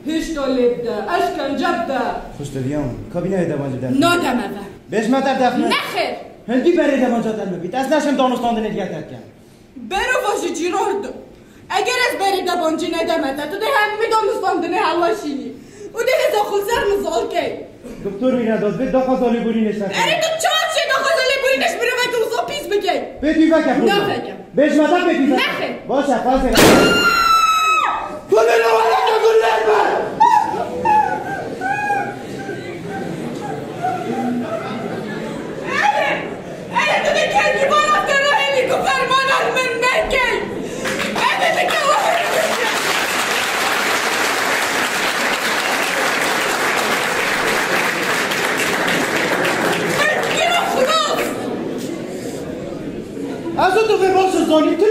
هشتولد اشکنجب ده خوشتدیام کابینه دماجه در نادمه بهش مطر دفنه نخیر هندی بره دماجه در مبید از نشم دانستان نگه تکن برو باشی جیرارد اگر از بری دبانجی ندمه تو ده همی دانستان دنه هلاشینی او ده هزا خلصر مزال که دکتر میره داد به دو خزالی بوری نشنه اری تو چهار چه دو خزالی بوری نش میره و دوزا پیس بگی بدی بکه خود نه بگم بهش مطر بدی بکه نخیر باشه فاسه کنه نوالا نگولر بر تو بکنی بالا تنو هلیکو فرمانال من نکی اده بکن از تو به باش زانی تو